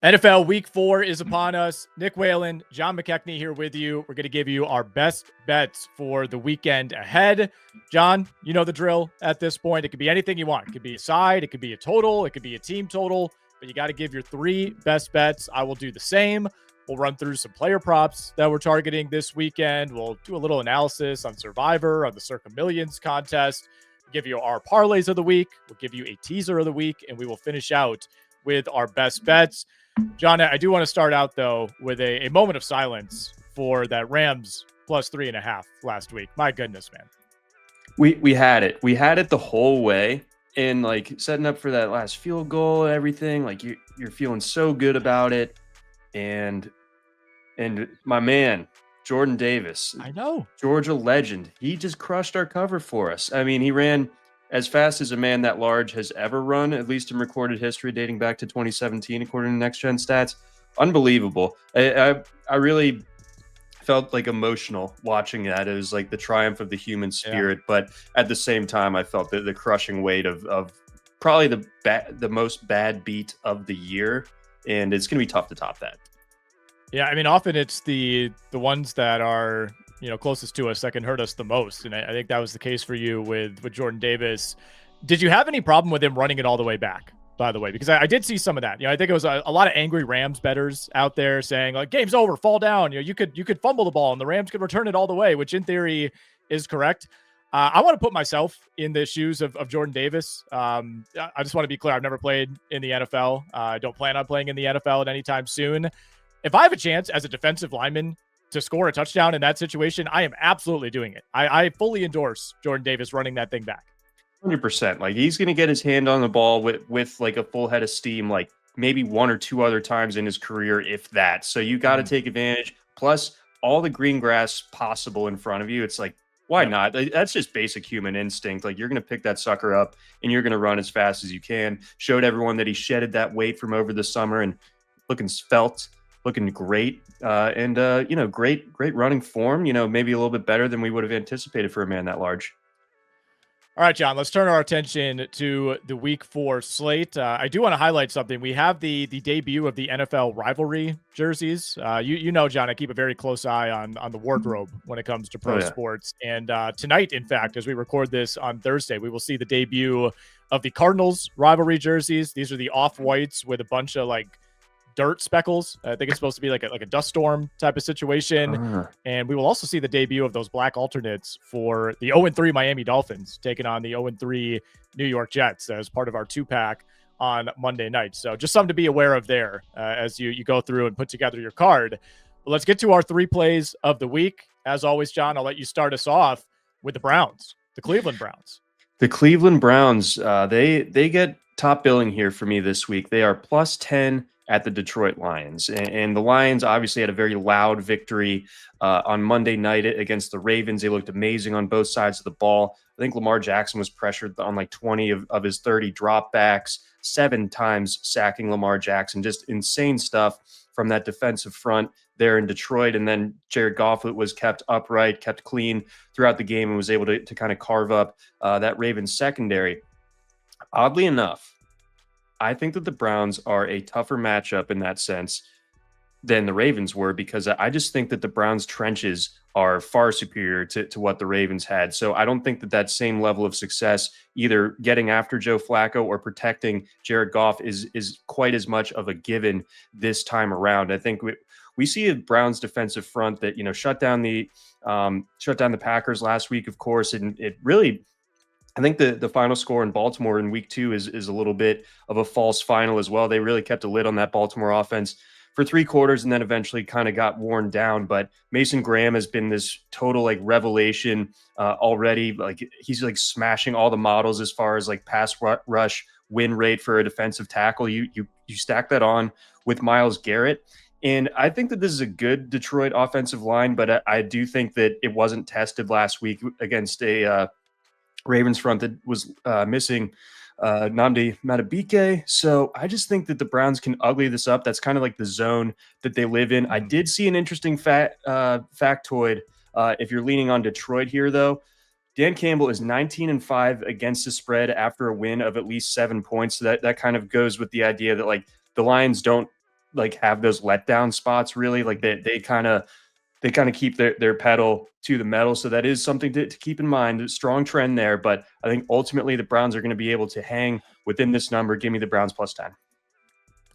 NFL Week 4 is upon us. Nick Whalen, John McKechnie here with you. We're going to give you our best bets for the weekend ahead. John, you know the drill at this point. It could be anything you want. It could be a side, it could be a total, it could be a team total, but you got to give your 3 best bets. I will do the same. We'll run through some player props that we're targeting this weekend. We'll do a little analysis on Survivor, on the Circa Millions contest. We'll give you our parlays of the week. We'll give you a teaser of the week, and we will finish out with our best bets. John, I do want to start out, though, with a moment of silence for that Rams plus 3.5 last week. My goodness, man. We had it. We had it the whole way. And, like, setting up for that last field goal and everything, like, you're feeling so good about it. And my man, Jordan Davis. I know. Georgia legend. He just crushed our cover for us. I mean, he ran as fast as a man that large has ever run, at least in recorded history, dating back to 2017, according to Next Gen Stats. Unbelievable. I really felt like emotional watching that. It was like the triumph of the human spirit, but at the same time, I felt the crushing weight of probably the most bad beat of the year, and it's going to be tough to top that. Yeah, I mean, often it's the ones that are closest to us that can hurt us the most, and I think that was the case for you with Jordan Davis. Did you have any problem with him running it all the way back, by the way? Because I did see some of that. I think it was a lot of angry Rams bettors out there saying, like, game's over, fall down. You could fumble the ball and the Rams could return it all the way, which in theory is correct. I want to put myself in the shoes of Jordan Davis. I just want to be clear. I've never played in the NFL. I don't plan on playing in the NFL at any time soon. If I have a chance as a defensive lineman to score a touchdown in that situation, I am absolutely doing it. I fully endorse Jordan Davis running that thing back. 100%. Like, he's going to get his hand on the ball with like a full head of steam, like maybe 1 or 2 other times in his career, if that. So you got to take advantage. Plus all the green grass possible in front of you. It's like, why not? That's just basic human instinct. Like, you're going to pick that sucker up and you're going to run as fast as you can. Showed everyone that he shedded that weight from over the summer and looking svelte. Looking great, and great running form. Maybe a little bit better than we would have anticipated for a man that large. All right, John, let's turn our attention to the Week 4 slate. I do want to highlight something. We have the debut of the NFL rivalry jerseys. John, I keep a very close eye on the wardrobe when it comes to pro sports. And tonight, in fact, as we record this on Thursday, we will see the debut of the Cardinals rivalry jerseys. These are the off-whites with a bunch of, like, dirt speckles. I think it's supposed to be like a dust storm type of situation. And we will also see the debut of those black alternates for the 0-3 Miami Dolphins taking on the 0-3 New York Jets as part of our 2-pack on Monday night. So just something to be aware of there as you go through and put together your card. But let's get to our 3 plays of the week. As always, John, I'll let you start us off with the Browns, the Cleveland Browns. The Cleveland Browns, they get top billing here for me this week. They are plus 10 at the Detroit Lions. And the Lions obviously had a very loud victory on Monday night against the Ravens. They looked amazing on both sides of the ball. I think Lamar Jackson was pressured on like 20 of his 30 dropbacks, 7 times sacking Lamar Jackson. Just insane stuff from that defensive front there in Detroit. And then Jared Goff was kept upright, kept clean throughout the game, and was able to kind of carve up that Ravens secondary. Oddly enough, I think that the Browns are a tougher matchup in that sense than the Ravens were, because I just think that the Browns' trenches are far superior to what the Ravens had. So I don't think that same level of success, either getting after Joe Flacco or protecting Jared Goff, is quite as much of a given this time around. I think we see a Browns defensive front that shut down the Packers last week, of course, and it really. I think the final score in Baltimore in week 2 is a little bit of a false final as well. They really kept a lid on that Baltimore offense for 3 quarters and then eventually kind of got worn down. But Mason Graham has been this total like revelation already. Like, he's like smashing all the models as far as like pass rush win rate for a defensive tackle. You stack that on with Myles Garrett. And I think that this is a good Detroit offensive line, but I do think that it wasn't tested last week against a Ravens front that was missing Nnamdi Madubuike. So I just think that the Browns can ugly this up. That's kind of like the zone that they live in. I did see an interesting factoid. If you're leaning on Detroit here, though, Dan Campbell is 19-5 against the spread after a win of at least 7 points. So that kind of goes with the idea that, like, the Lions don't like have those letdown spots really. Like they kind of keep their pedal to the metal. So that is something to keep in mind. A strong trend there, but I think ultimately the Browns are going to be able to hang within this number. Give me the Browns plus 10.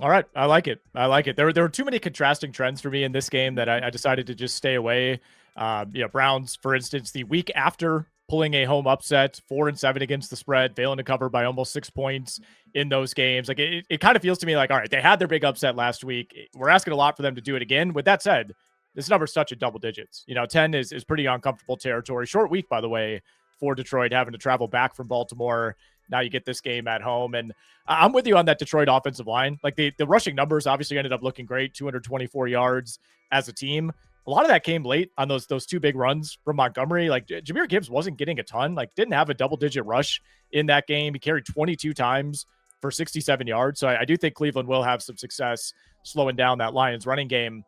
All right. I like it. There were too many contrasting trends for me in this game that I decided to just stay away. Browns, for instance, the week after pulling a home upset, 4-7 against the spread, failing to cover by almost 6 points in those games. Like it kind of feels to me like, all right, they had their big upset last week. We're asking a lot for them to do it again. With that said, this number's touching double digits. 10 is pretty uncomfortable territory. Short week, by the way, for Detroit, having to travel back from Baltimore. Now you get this game at home. And I'm with you on that Detroit offensive line. Like the rushing numbers obviously ended up looking great, 224 yards as a team. A lot of that came late on those two big runs from Montgomery. Like Jahmyr Gibbs wasn't getting a ton, like didn't have a double-digit rush in that game. He carried 22 times for 67 yards. So I do think Cleveland will have some success slowing down that Lions running game.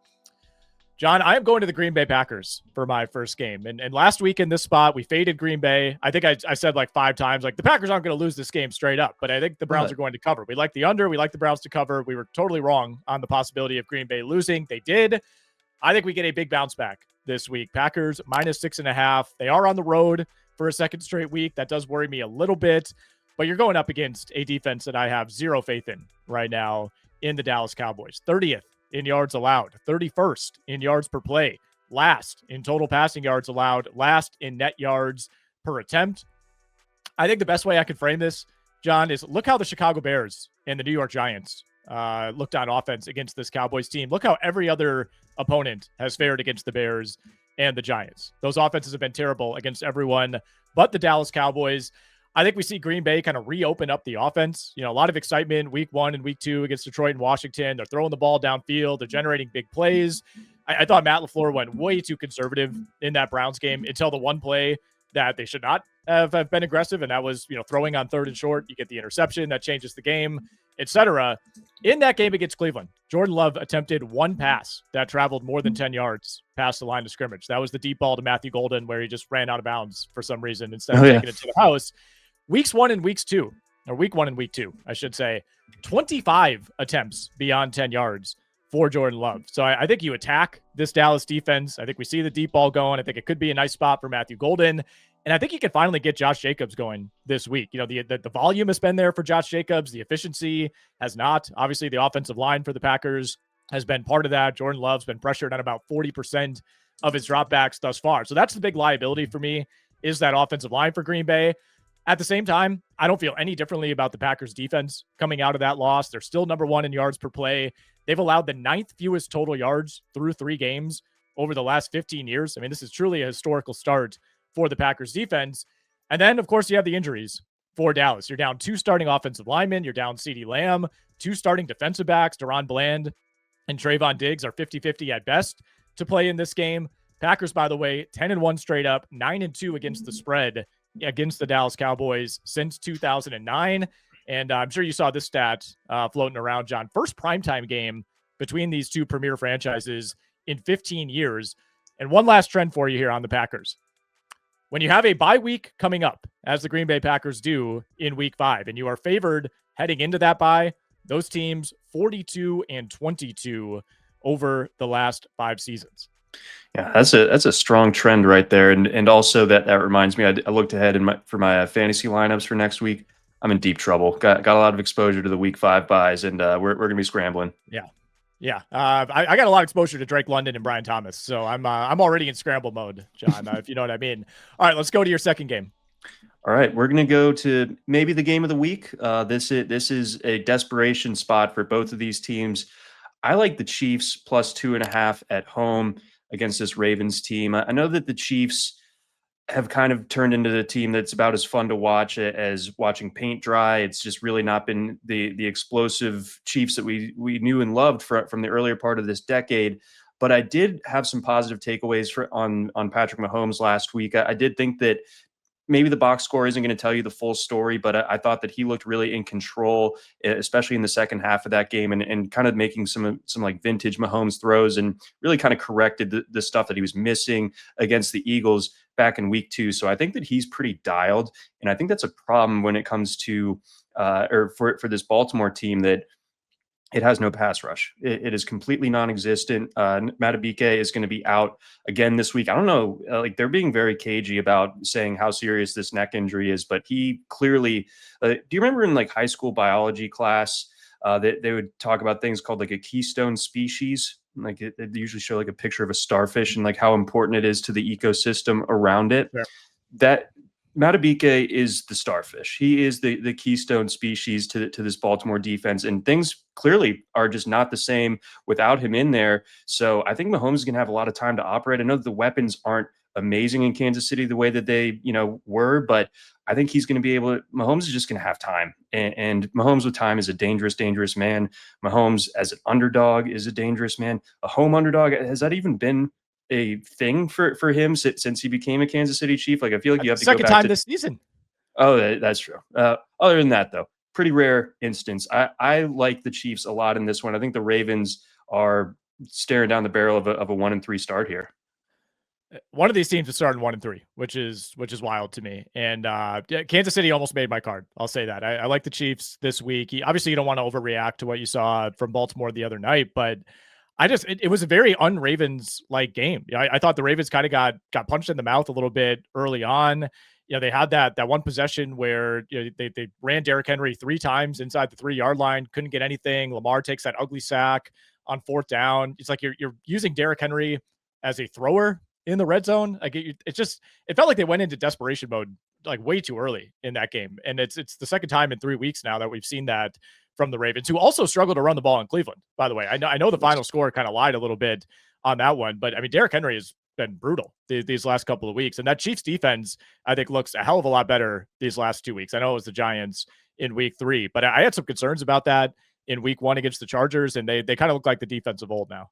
John, I am going to the Green Bay Packers for my first game. And last week in this spot, we faded Green Bay. I think I said like 5 times, like the Packers aren't going to lose this game straight up, but I think the Browns are going to cover. We like the under. We like the Browns to cover. We were totally wrong on the possibility of Green Bay losing. They did. I think we get a big bounce back this week. Packers -6.5. They are on the road for a second straight week. That does worry me a little bit, but you're going up against a defense that I have zero faith in right now in the Dallas Cowboys. 30th in yards allowed, 31st in yards per play, last in total passing yards allowed, last in net yards per attempt. I think the best way I could frame this, John, is look how the Chicago Bears and the New York Giants looked on offense against this Cowboys team. Look how every other opponent has fared against the Bears and the Giants. Those offenses have been terrible against everyone but the Dallas Cowboys. I think we see Green Bay kind of reopen up the offense. A lot of excitement week 1 and week 2 against Detroit and Washington. They're throwing the ball downfield. They're generating big plays. I thought Matt LaFleur went way too conservative in that Browns game until the one play that they should not have been aggressive, and that was throwing on 3rd and short. You get the interception that changes the game, etc. In that game against Cleveland, Jordan Love attempted one pass that traveled more than 10 yards past the line of scrimmage. That was the deep ball to Matthew Golden where he just ran out of bounds for some reason instead of taking it to the house. Week 1 and week 2, I should say, 25 attempts beyond 10 yards for Jordan Love. So I think you attack this Dallas defense. I think we see the deep ball going. I think it could be a nice spot for Matthew Golden. And I think you can finally get Josh Jacobs going this week. The volume has been there for Josh Jacobs. The efficiency has not. Obviously, the offensive line for the Packers has been part of that. Jordan Love's been pressured on about 40% of his dropbacks thus far. So that's the big liability for me, is that offensive line for Green Bay. At the same time, I don't feel any differently about the Packers defense coming out of that loss. They're still number 1 in yards per play. They've allowed the 9th fewest total yards through 3 games over the last 15 years. I mean, this is truly a historical start for the Packers defense. And then, of course, you have the injuries for Dallas. You're down 2 starting offensive linemen. You're down CeeDee Lamb, 2 starting defensive backs. Deron Bland and Trayvon Diggs are 50-50 at best to play in this game. Packers, by the way, 10-1 straight up, 9-2 against the spread against the Dallas Cowboys since 2009. And I'm sure you saw this stat floating around, John. First primetime game between these two premier franchises in 15 years. And one last trend for you here on the Packers. When you have a bye week coming up, as the Green Bay Packers do in week 5, and you are favored heading into that bye, those teams 42-22 over the last 5 seasons. Yeah, that's a strong trend right there, and also that reminds me. I looked ahead for my fantasy lineups for next week. I'm in deep trouble. Got a lot of exposure to the week 5 buys, and we're gonna be scrambling. Yeah. I got a lot of exposure to Drake London and Brian Thomas, so I'm already in scramble mode, John. If you know what I mean. All right, let's go to your second game. All right, we're gonna go to maybe the game of the week. This is a desperation spot for both of these teams. I like the Chiefs plus 2.5 at home against this Ravens team. I know that the Chiefs have kind of turned into the team that's about as fun to watch as watching paint dry. It's just really not been the explosive Chiefs that we knew and loved from the earlier part of this decade. But I did have some positive takeaways on Patrick Mahomes last week. I did think that maybe the box score isn't going to tell you the full story, but I thought that he looked really in control, especially in the second half of that game, and kind of making some like vintage Mahomes throws, and really kind of corrected the stuff that he was missing against the Eagles back in week 2. So I think that he's pretty dialed, and I think that's a problem when it comes to or for this Baltimore team, that it has no pass rush. It is completely non-existent. Matabike is going to be out again this week. I don't know, like they're being very cagey about saying how serious this neck injury is, but he clearly. Do you remember in like high school biology class that they would talk about things called like a keystone species? Like it usually show like a picture of a starfish and like how important it is to the ecosystem around it. Sure. That Matabike is the starfish. He is the keystone species to this Baltimore defense, and things clearly are just not the same without him in there. So I think Mahomes is going to have a lot of time to operate. I know that the weapons aren't amazing in Kansas City the way that they were, but I think he's going to be able to. Mahomes is just going to have time, and Mahomes with time is a dangerous man. Mahomes as an underdog is a dangerous man. A home underdog, has that even been a thing for him since he became a Kansas City Chief? Like I feel like you have to go second back time to this season. Oh, that's true. Other than that, though, pretty rare instance. I like the Chiefs a lot in this one. I think the Ravens are staring down the barrel of a 1-3 start here. One of these teams is starting 1-3, which is wild to me. And Kansas City almost made my card. I'll say that. I like the Chiefs this week. Obviously, you don't want to overreact to what you saw from Baltimore the other night, but it was a very un-Ravens like game. I thought the Ravens kind of got punched in the mouth a little bit early on. They had that one possession where they ran Derrick Henry 3 times inside the 3-yard line, couldn't get anything. Lamar takes that ugly sack on 4th down. It's like you're using Derrick Henry as a thrower in the red zone. Like it felt like they went into desperation mode like way too early in that game. And it's the second time in 3 weeks now that we've seen that from the Ravens, who also struggled to run the ball in Cleveland, by the way. I know the final score kind of lied a little bit on that one, but I mean, Derrick Henry has been brutal these last couple of weeks. And that Chiefs defense, I think, looks a hell of a lot better these last 2 weeks. I know it was the Giants in week 3, but I had some concerns about that in week 1 against the Chargers, and they kind of look like the defense of old now.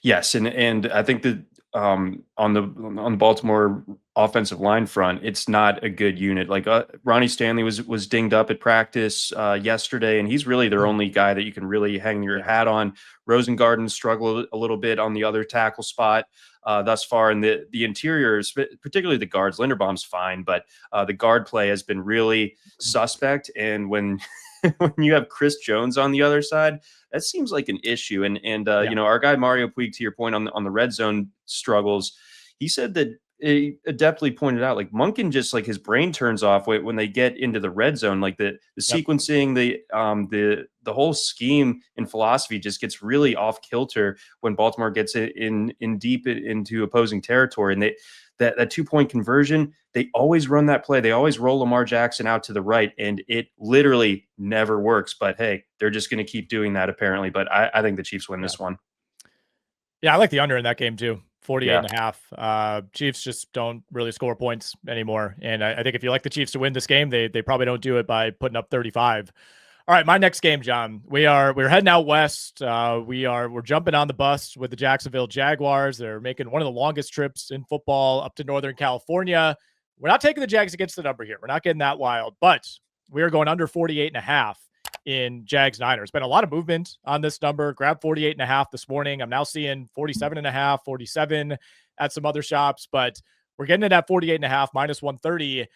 Yes, and I think that on the Baltimore offensive line front, it's not a good unit. Like Ronnie Stanley was dinged up at practice yesterday, and he's really their only guy that you can really hang your hat on. Rosengarten struggled a little bit on the other tackle spot thus far, and the interiors, particularly the guards. Linderbaum's fine, but the guard play has been really suspect. And when when you have Chris Jones on the other side, that seems like an issue. And our guy Mario Puig, to your point on the red zone struggles, he said that he adeptly pointed out, like Monken just like his brain turns off when they get into the red zone, like the sequencing, the whole scheme and philosophy just gets really off kilter when Baltimore gets it in deep into opposing territory. And that 2-point conversion, they always run that play. They always roll Lamar Jackson out to the right, and it literally never works. But hey, they're just going to keep doing that apparently. But I think the Chiefs win this one. Yeah, I like the under in that game too. 48.5. Chiefs just don't really score points anymore. And I think if you like the Chiefs to win this game, they probably don't do it by putting up 35. All right, my next game, John. We're heading out west. We're jumping on the bus with the Jacksonville Jaguars. They're making one of the longest trips in football up to Northern California. We're not taking the Jags against the number here. We're not getting that wild, but we are going under 48.5 in Jags Niners. Been a lot of movement on this number. Grabbed 48.5 this morning. I'm now seeing 47.5, 47 at some other shops, but we're getting it at 48.5 minus 130.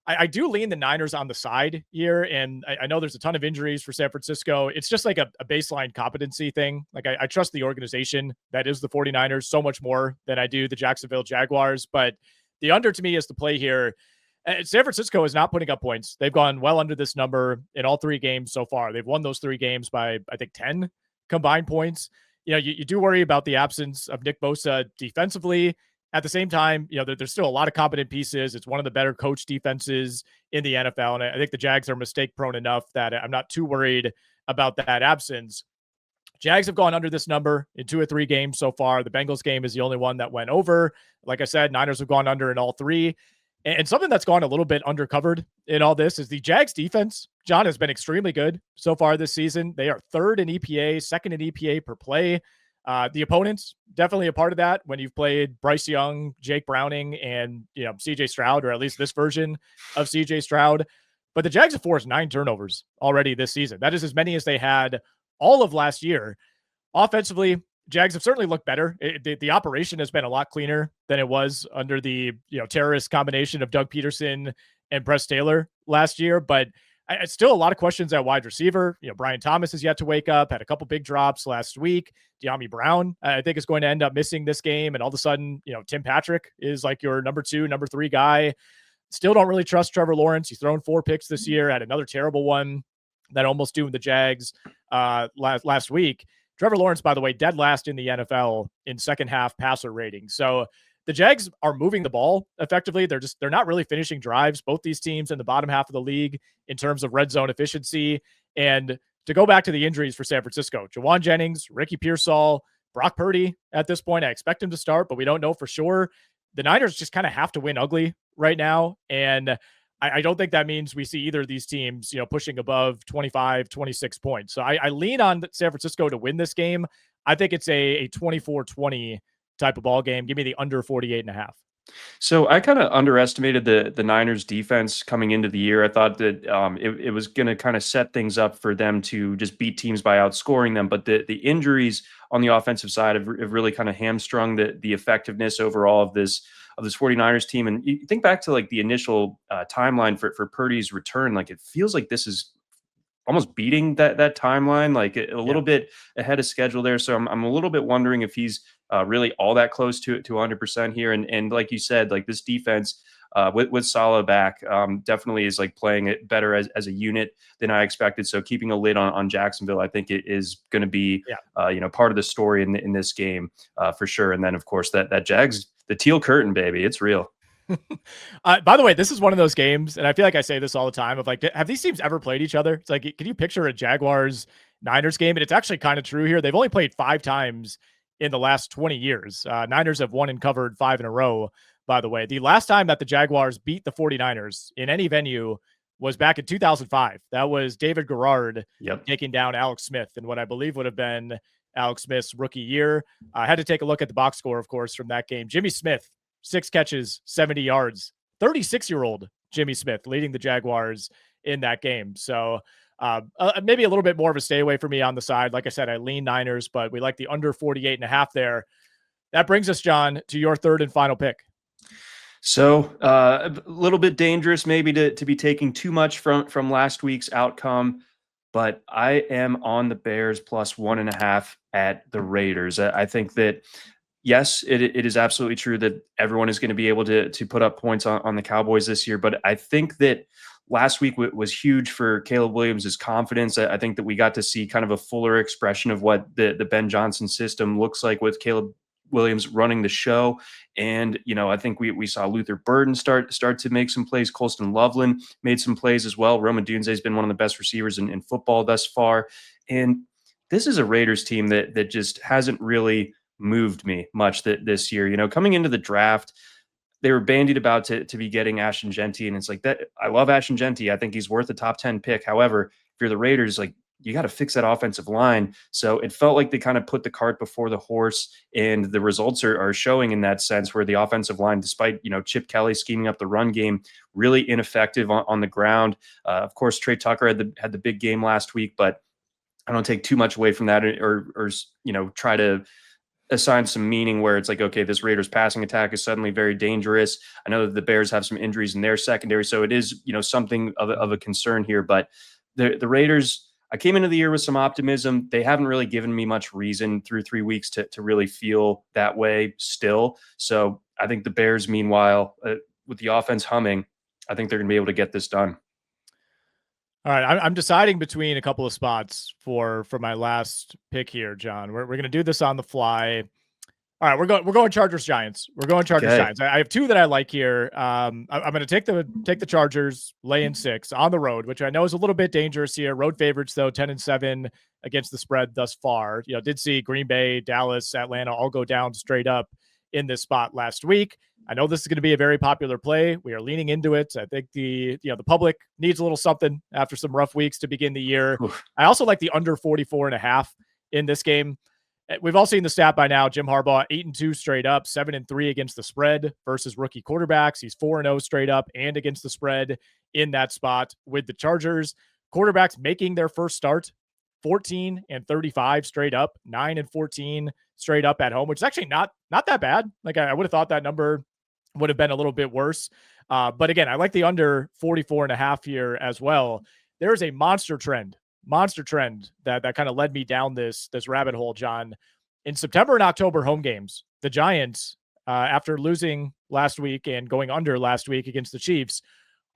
I do lean the Niners on the side here, and I know there's a ton of injuries for San Francisco. It's just like a baseline competency thing. Like I trust the organization that is the 49ers so much more than I do the Jacksonville Jaguars, but the under to me is the play here. San Francisco is not putting up points. They've gone well under this number in all 3 games so far. They've won those 3 games by, I think, 10 combined points. You do worry about the absence of Nick Bosa defensively. At the same time, there's still a lot of competent pieces. It's one of the better coached defenses in the NFL. And I think the Jags are mistake prone enough that I'm not too worried about that absence. Jags have gone under this number in 2 or 3 games so far. The Bengals game is the only one that went over. Like I said, Niners have gone under in all 3. And something that's gone a little bit undercovered in all this is the Jags defense. John, has been extremely good so far this season. They are 3rd in EPA, 2nd in EPA per play. The opponents, definitely a part of that when you've played Bryce Young, Jake Browning, and CJ Stroud, or at least this version of CJ Stroud. But the Jags have forced 9 turnovers already this season. That is as many as they had all of last year. Offensively, Jags have certainly looked better. The operation has been a lot cleaner than it was under the terrorist combination of Doug Peterson and Press Taylor last year. But It's still a lot of questions at wide receiver. Brian Thomas has yet to wake up, had a couple big drops last week. De'Ami Brown, I think, is going to end up missing this game. And all of a sudden, Tim Patrick is like your number 2, number 3 guy. Still don't really trust Trevor Lawrence. He's thrown 4 picks this year, had another terrible one that almost doomed the Jags last week. Trevor Lawrence, by the way, dead last in the NFL in second half passer rating. So the Jags are moving the ball effectively. They're not really finishing drives. Both these teams in the bottom half of the league in terms of red zone efficiency. And to go back to the injuries for San Francisco, Jawan Jennings, Ricky Pearsall, Brock Purdy at this point, I expect him to start, but we don't know for sure. The Niners just kind of have to win ugly right now. And I don't think that means we see either of these teams, pushing above 25, 26 points. So I lean on San Francisco to win this game. I think it's a 24-20 type of ball game. Give me the under 48.5. So I kind of underestimated the Niners defense coming into the year. I thought that it was going to kind of set things up for them to just beat teams by outscoring them. But the injuries on the offensive side have really kind of hamstrung the effectiveness overall of this 49ers team. And you think back to like the initial timeline for Purdy's return, like it feels like this is almost beating that timeline, like a little bit ahead of schedule there. So I'm a little bit wondering if he's really all that close to 100% here. And like you said, like this defense with Saleh back definitely is like playing it better as a unit than I expected. So keeping a lid on Jacksonville, I think it is going to be part of the story in this game for sure. And then of course that Jags, the teal curtain, baby, it's real. By the way, this is one of those games, and I feel like I say this all the time, of like, have these teams ever played each other? It's like, can you picture a Jaguars Niners game? And it's actually kind of true here. They've only played 5 times in the last 20 years. Niners have won and covered 5 in a row, by the way. The last time that the Jaguars beat the 49ers in any venue was back in 2005. That was David Garrard taking down Alex Smith in what I believe would have been Alex Smith's rookie year. I had to take a look at the box score, of course, from that game. Jimmy Smith, 6 catches, 70 yards, 36-year-old Jimmy Smith leading the Jaguars in that game. So maybe a little bit more of a stay away for me on the side. Like I said, I lean Niners, but we like the under 48.5 there. That brings us, John, to your third and final pick. So a little bit dangerous maybe to be taking too much from last week's outcome, but I am on the Bears plus 1.5 at the Raiders. I think that yes, it is absolutely true that everyone is going to be able to put up points on the Cowboys this year. But I think that last week was huge for Caleb Williams' confidence. I think that we got to see kind of a fuller expression of what the Ben Johnson system looks like with Caleb Williams running the show. And, I think we saw Luther Burden start to make some plays. Colston Loveland made some plays as well. Rome Odunze has been one of the best receivers in football thus far. And this is a Raiders team that just hasn't really moved me much this year. Coming into the draft, they were bandied about to be getting Ashton Genty, and it's like that. I love Ashton Genty. I think he's worth a top 10 pick. However, if you're the Raiders, like you got to fix that offensive line. So it felt like they kind of put the cart before the horse, and the results are showing in that sense, where the offensive line, despite Chip Kelly scheming up the run game, really ineffective on the ground. Of course, Trey Tucker had the big game last week, but I don't take too much away from that, or try to assign some meaning where it's like, okay, this Raiders passing attack is suddenly very dangerous. I know that the Bears have some injuries in their secondary, so it is, something of a concern here. But the Raiders, I came into the year with some optimism. They haven't really given me much reason through 3 weeks to really feel that way still. So I think the Bears, meanwhile, with the offense humming, I think they're going to be able to get this done. All right, I'm deciding between a couple of spots for my last pick here, John. We're going to do this on the fly. All right, we're going Chargers Giants. We're going Chargers Giants. I have 2 that I like here. I'm going to take the Chargers, lay in 6 on the road, which I know is a little bit dangerous here. Road favorites though, 10-7 against the spread thus far. Did see Green Bay, Dallas, Atlanta all go down straight up in this spot last week. I know this is going to be a very popular play. We are leaning into it. I think the public needs a little something after some rough weeks to begin the year. Oof. I also like the under 44.5 in this game. We've all seen the stat by now. Jim Harbaugh, 8-2 straight up, 7-3 against the spread versus rookie quarterbacks. He's 4-0 straight up and against the spread in that spot with the Chargers. Quarterbacks making their first start, 14-35 straight up, 9-14 straight up at home, which is actually not that bad. Like I would have thought that number would have been a little bit worse. But again, I like the under 44.5 here as well. there is a monster trend that kind of led me down this rabbit hole, John. In September and October home games, the Giants, after losing last week and going under last week against the Chiefs,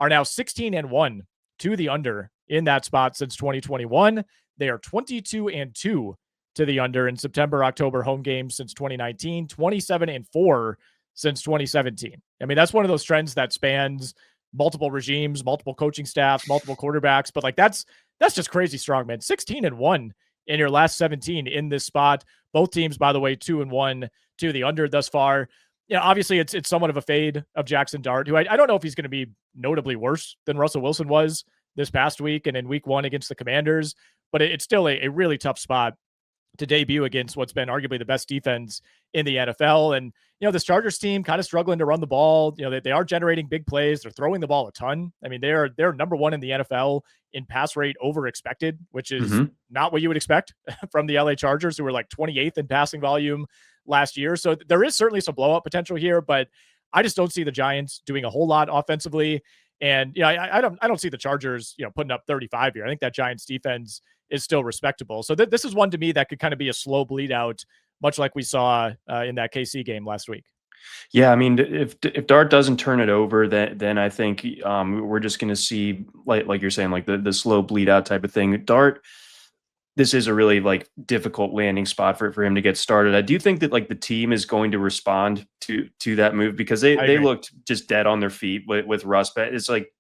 are now 16-1 to the under in that spot since 2021. They are 22-2 to the under in September, October home games since 2019, 27-4 since 2017. I mean, that's one of those trends that spans multiple regimes, multiple coaching staffs, multiple quarterbacks, but like that's just crazy strong, man. 16-1 in your last 17 in this spot. Both teams, by the way, 2-1 to the under thus far. Obviously it's somewhat of a fade of Jackson Dart, who I don't know if he's going to be notably worse than Russell Wilson was this past week and in week 1 against the Commanders, but it's still a really tough spot to debut against what's been arguably the best defense in the NFL. And, this Chargers team kind of struggling to run the ball. They are generating big plays. They're throwing the ball a ton. I mean, they're number 1 in the NFL in pass rate over expected, which is not what you would expect from the LA Chargers, who were like 28th in passing volume last year. So there is certainly some blowout potential here, but I just don't see the Giants doing a whole lot offensively. And I don't see the Chargers, putting up 35 here. I think that Giants defense is still respectable. So this is one to me that could kind of be a slow bleed out, much like we saw in that KC game last week. Yeah, I mean, if Dart doesn't turn it over, then I think we're just going to see, like you're saying, like the slow bleed out type of thing. Dart, this is a really like difficult landing spot for him to get started. I do think that like the team is going to respond to that move, because they looked just dead on their feet with Russ. But it's like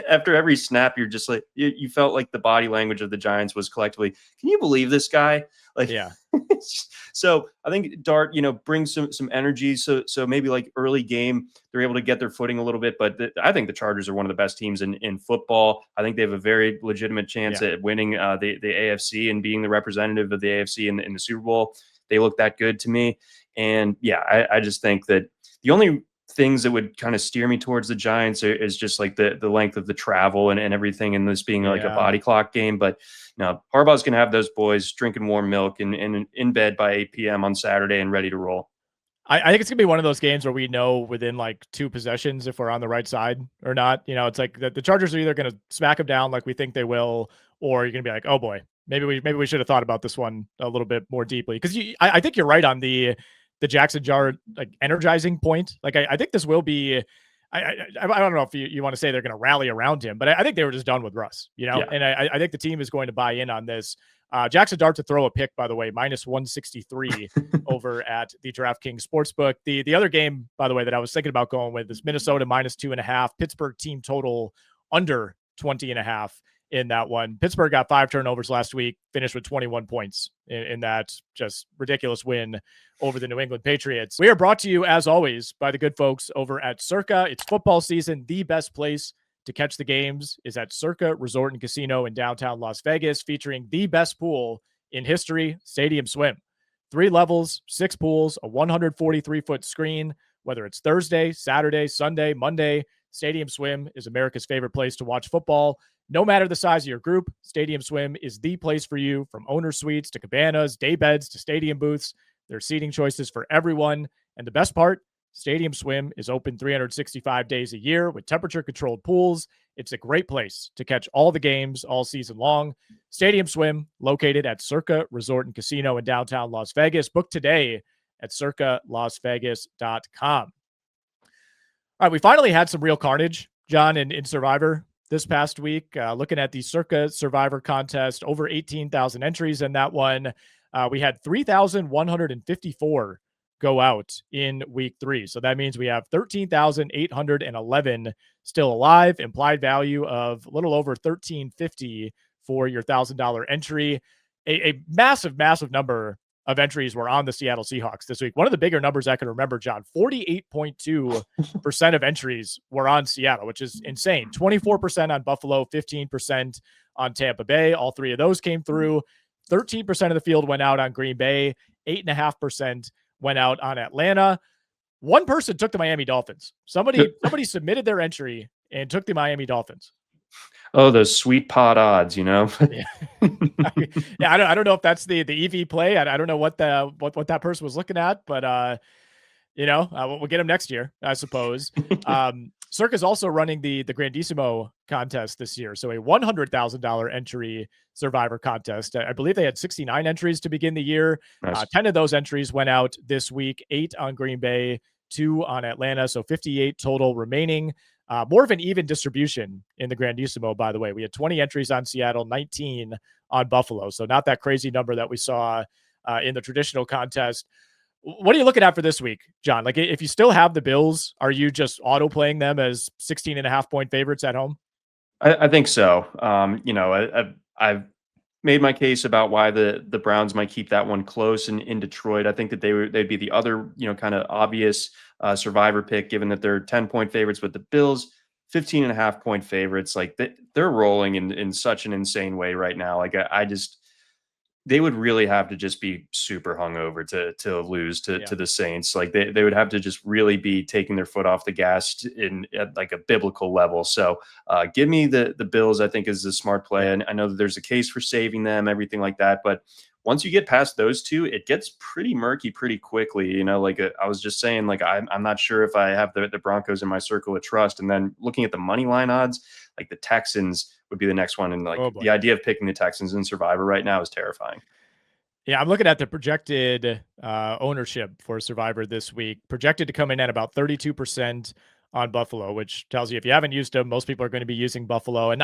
after every snap, you're just like, you felt like the body language of the Giants was collectively, can you believe this guy? Like, yeah. So I think Dart, brings some energy. So maybe like early game, they're able to get their footing a little bit. But I think the Chargers are one of the best teams in football. I think they have a very legitimate chance at winning the AFC and being the representative of the AFC in the Super Bowl. They look that good to me. And yeah, I just think that the only things that would kind of steer me towards the Giants is just like the length of the travel and everything, and this being like a body clock game. But no, Harbaugh's going to have those boys drinking warm milk and in bed by 8 p.m. on Saturday and ready to roll. I think it's going to be one of those games where we know within like 2 possessions if we're on the right side or not. It's like the Chargers are either going to smack them down like we think they will, or you're going to be like, oh boy, maybe we should have thought about this one a little bit more deeply. Because I think you're right on the Jackson Jar like energizing point. Like I think this will be. I don't know if you want to say they're going to rally around him, but I think they were just done with Russ, and I think the team is going to buy in on this. Jackson Dart to throw a pick, by the way, -163 over at the DraftKings Sportsbook. The other game, by the way, that I was thinking about going with is Minnesota -2.5, Pittsburgh team total under 20.5 in that one. Pittsburgh got 5 turnovers last week, finished with 21 points in that just ridiculous win over the New England Patriots. We are brought to you, as always, by the good folks over at Circa. It's football season. The best place to catch the games is at Circa Resort and Casino in downtown Las Vegas, featuring the best pool in history, Stadium Swim. 3 levels, 6 pools, a 143-foot screen. Whether it's Thursday, Saturday, Sunday, Monday, Stadium Swim is America's favorite place to watch football. No matter the size of your group, Stadium Swim is the place for you, from owner suites to cabanas, day beds to stadium booths. There are seating choices for everyone. And the best part, Stadium Swim is open 365 days a year with temperature-controlled pools. It's a great place to catch all the games all season long. Stadium Swim, located at Circa Resort and Casino in downtown Las Vegas. Book today at circalasvegas.com. All right, we finally had some real carnage, John, in Survivor this past week. Looking at the Circa Survivor contest, over 18,000 entries in that one. We had 3,154 go out in week 3. So that means we have 13,811 still alive. Implied value of a little over $1,350 for your $1,000 entry. A massive, massive number of entries were on the Seattle Seahawks this week. One of the bigger numbers I can remember, John, 48.2% of entries were on Seattle, which is insane. 24% on Buffalo, 15% on Tampa Bay. All 3 of those came through. 13% of the field went out on Green Bay. 8.5% went out on Atlanta. One person took the Miami Dolphins. Somebody submitted their entry and took the Miami Dolphins. Oh, those sweet pot odds, Yeah. Yeah, I don't know if that's the EV play. I don't know what that person was looking at, but we'll get him next year, I suppose. Circa's also running the Grandissimo contest this year. So a $100,000 entry survivor contest. I believe they had 69 entries to begin the year. Nice. 10 of those entries went out this week, 8 on Green Bay, 2 on Atlanta. So 58 total remaining. More of an even distribution in the Grandissimo, by the way. We had 20 entries on Seattle, 19 on Buffalo. So not that crazy number that we saw in the traditional contest. What are you looking at for this week, John? Like, if you still have the Bills, are you just auto playing them as 16.5-point favorites at home? I think so. I've made my case about why the Browns might keep that one close in Detroit. I think that they'd be the other, kind of obvious survivor pick, given that they're 10-point favorites, with the Bills 15.5-point favorites. Like they're rolling in such an insane way right now. Like I just, they would really have to just be super hungover to lose to the Saints. Like they would have to just really be taking their foot off the gas at like a biblical level. So give me the Bills. I think is a smart play. And I know that there's a case for saving them, everything like that. But once you get past those two, it gets pretty murky pretty quickly. Like I was just saying, like I'm not sure if I have the Broncos in my circle of trust. And then looking at the money line odds, like the Texans would be the next one. And like the idea of picking the Texans in Survivor right now is terrifying. Yeah, I'm looking at the projected ownership for Survivor this week, projected to come in at about 32% on Buffalo, which tells you if you haven't used them, most people are going to be using Buffalo. And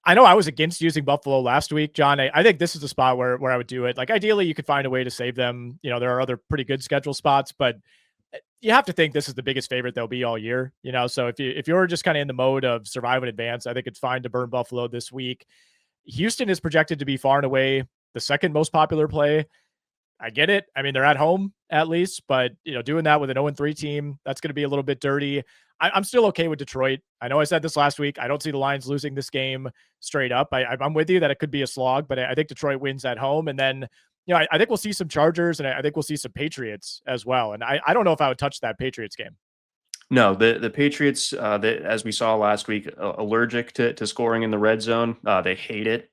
I know I was against using Buffalo last week, John. I think this is the spot where I would do it. Like ideally, you could find a way to save them. There are other pretty good schedule spots, but you have to think this is the biggest favorite they'll be all year. So if you're just kind of in the mode of survive in advance, I think it's fine to burn Buffalo this week. Houston is projected to be far and away the second most popular play. I get it. I mean, they're at home at least, but doing that with an 0-3 team, that's going to be a little bit dirty. I'm still okay with Detroit. I know I said this last week. I don't see the Lions losing this game straight up. I'm with you that it could be a slog, but I think Detroit wins at home. And then, I think we'll see some Chargers, and I think we'll see some Patriots as well. And I don't know if I would touch that Patriots game. No, the Patriots, as we saw last week, allergic to scoring in the red zone. They hate it.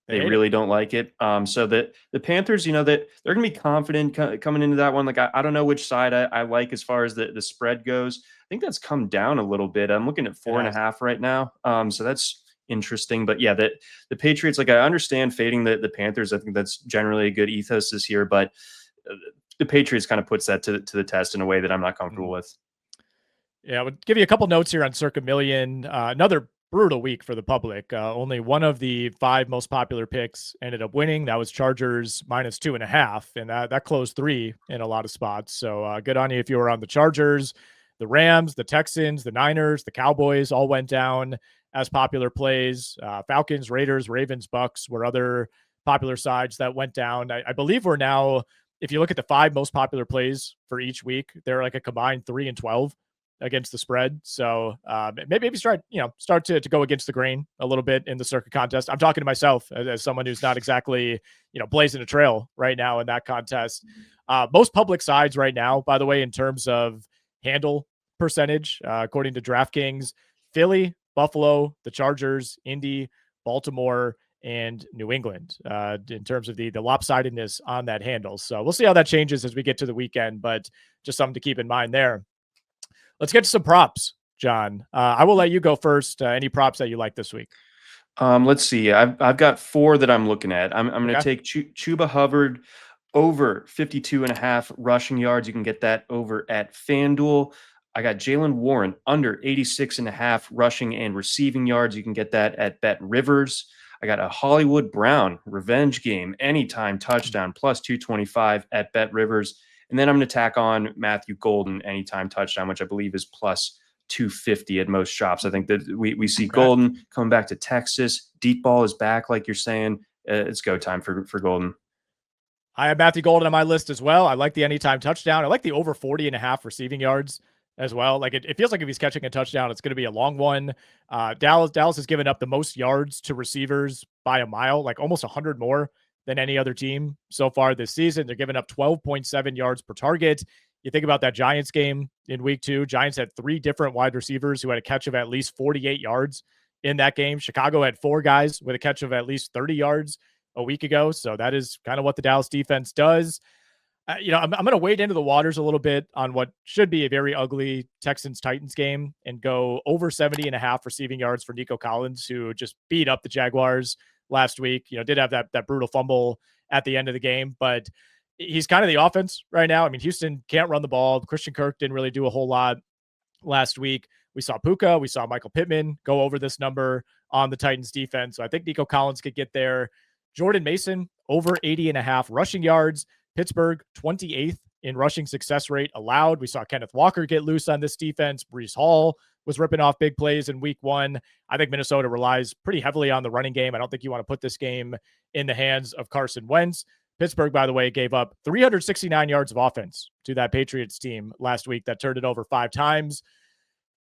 They really don't like it. So the Panthers, that they're going to be confident coming into that one. Like I don't know which side I like as far as the spread goes. I think that's come down a little bit. I'm looking at 4.5 right now. So that's interesting. But yeah, the Patriots, like I understand fading the Panthers. I think that's generally a good ethos this year. But the Patriots kind of puts that to the test in a way that I'm not comfortable with. Yeah, I would give you a couple notes here on Circa Million. Another brutal week for the public. Only one of the 5 most popular picks ended up winning. That was Chargers -2.5, and that closed 3 in a lot of spots. So good on you if you were on the Chargers. The Rams, the Texans, the Niners, the Cowboys all went down as popular plays. Falcons, Raiders, Ravens, Bucks were other popular sides that went down. I believe we're now, if you look at the 5 most popular plays for each week, they're like a combined 3-12 against the spread. So maybe start to go against the grain a little bit in the Circa contest. I'm talking to myself as someone who's not exactly, blazing a trail right now in that contest. Most public sides right now, by the way, in terms of handle percentage, according to DraftKings, Philly, Buffalo, the Chargers, Indy, Baltimore, and New England in terms of the lopsidedness on that handle. So we'll see how that changes as we get to the weekend, but just something to keep in mind there. Let's get to some props, John. I will let you go first. Any props that you like this week? Let's see. I've got 4 that I'm looking at. I'm going to take Chuba Hubbard over 52.5 rushing yards. You can get that over at FanDuel. I got Jaylen Warren under 86.5 rushing and receiving yards. You can get that at Bet Rivers. I got a Hollywood Brown revenge game, anytime touchdown, plus 225 at Bet Rivers. And then I'm going to tack on Matthew Golden anytime touchdown, which I believe is plus 250 at most shops. I think that we see Golden coming back to Texas. Deep ball is back, like you're saying. It's go time for Golden. I have Matthew Golden on my list as well. I like the anytime touchdown. I like the over 40.5 receiving yards as well. Like it feels like if he's catching a touchdown, it's going to be a long one. Dallas has given up the most yards to receivers by a mile, like almost 100 more than any other team so far this season. They're giving up 12.7 yards per target. You think about that Giants game in week 2. Giants had 3 different wide receivers who had a catch of at least 48 yards in that game. Chicago had 4 guys with a catch of at least 30 yards a week ago. So that is kind of what the Dallas defense does. I'm going to wade into the waters a little bit on what should be a very ugly Texans-Titans game and go over 70.5 receiving yards for Nico Collins, who just beat up the Jaguars last week. Did have that brutal fumble at the end of the game, but he's kind of the offense right now. I mean, Houston can't run the ball. Christian Kirk didn't really do a whole lot last week. We saw Puka, we saw Michael Pittman go over this number on the Titans defense. So I think Nico Collins could get there. Jordan Mason, over 80.5 rushing yards. Pittsburgh, 28th in rushing success rate allowed. We saw Kenneth Walker get loose on this defense. Breece Hall was ripping off big plays in week 1. I think Minnesota relies pretty heavily on the running game. I don't think you want to put this game in the hands of Carson Wentz. Pittsburgh, by the way, gave up 369 yards of offense to that Patriots team last week that turned it over 5 times.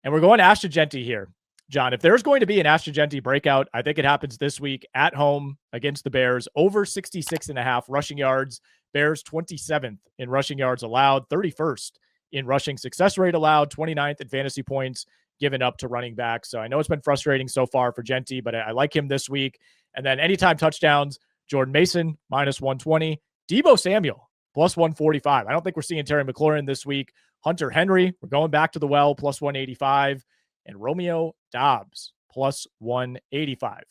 And we're going Ashton Jeanty here. John, if there's going to be an Ashton Jeanty breakout, I think it happens this week at home against the Bears. Over 66.5 rushing yards. Bears 27th in rushing yards allowed, 31st in rushing success rate allowed, 29th in fantasy points given up to running back. So I know it's been frustrating so far for Jeanty, but I like him this week. And then anytime touchdowns, Jordan Mason, minus 120. Deebo Samuel, plus 145. I don't think we're seeing Terry McLaurin this week. Hunter Henry, we're going back to the well, plus 185. And Romeo Dobbs, plus 185.